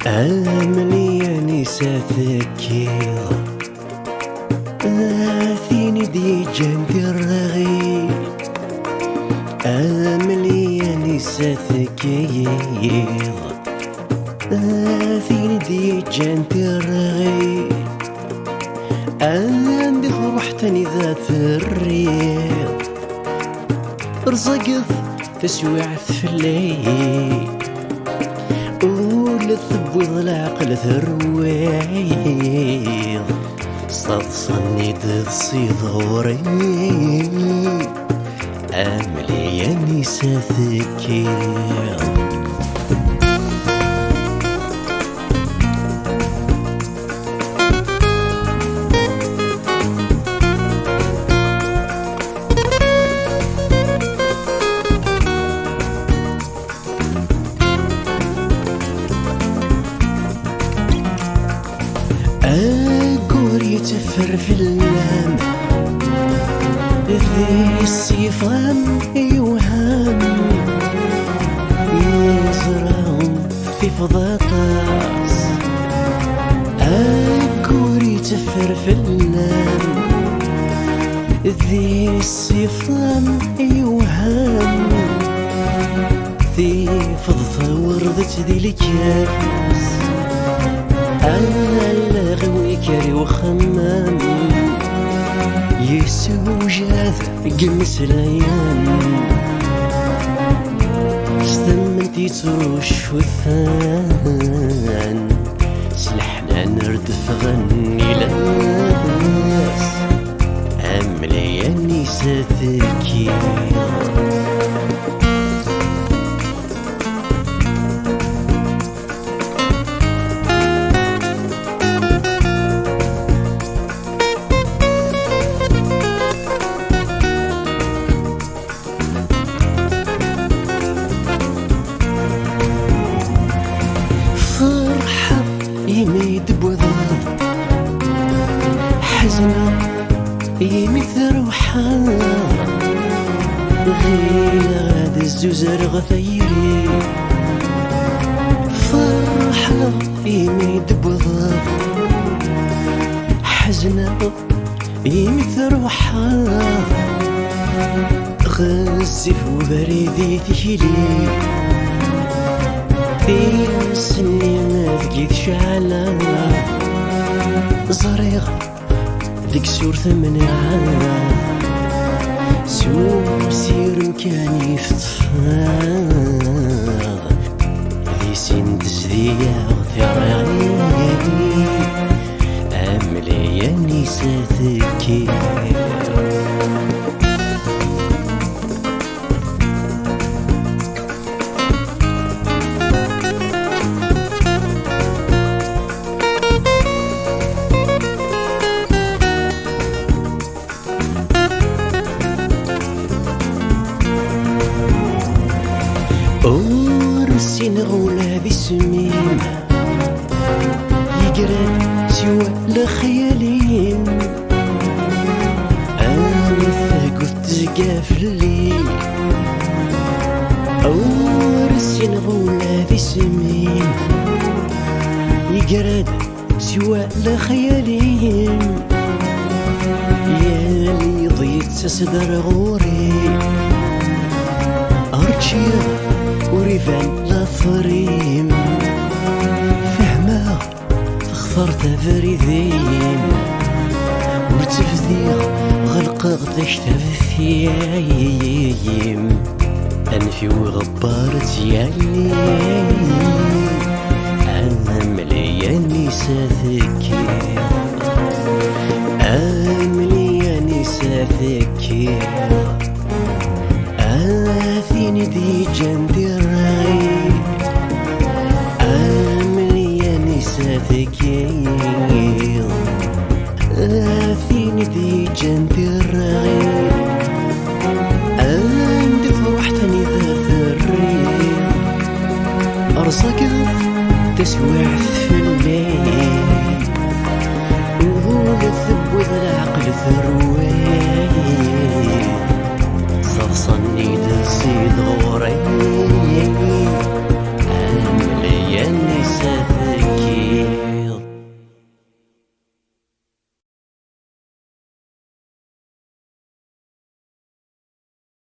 آمني أنسة ذكية ثيني دي جنبي الرغي. آمني أنسة ذكية ثيني دي جنبي الرغي. عندي روحتني ذات الرياض رزقت تسويعت في الليل ولثبوض العقل ثرويض صدصني تصيد غوري. عاملي يا نسا ذكية أقول يتفر في اللام ذي الصفام يوهام يزرعهم في فضاطاس. أقول يتفر في اللام ذي الصفام يوهام ذي فضفا ورضت ذي الكاس. أنا الغوي كاري وخمام يسو جاذ قمس الأيام استمتي تروش وثان سلحنا نردف غني لاس. عاملي يا نسا ذكية يميد بوذاذ حزنة يميد روحها غير غاد الزوزر غثيري. فرحة يميد بوذاذ حزنة يميد روحها غزف وبريدي ثيلي في سني ما ثقيت شعلة زريغة ذيك سور ثمنها سور سير مكاني في طفاغ ذي سين تزدية وثراني. عاملي يا نسا ذكية ورسين غولا بسمين يقرب سوى لخيالين. أنا ثاقوث تزقى في الليل ورسين غولا بسمين يقرب سوى لخيالين. يا لي ضيت صدر غوري أرجيا وريفان لا فريم فهمها تخفرت فريدين وتفذيغ غلقة تشتف فيايم أنفي وغبارت يالي. عاملي يا نسا ذكية عاملي يا نسا ذكية ثيني دي جنبي الرغي. عاملي يا نسا ذكية ثيني دي جنبي الرغي. عندي روحتني ذات الرياض رزقت تسويعت في الليل وذول الثب وذا العقل ثروي.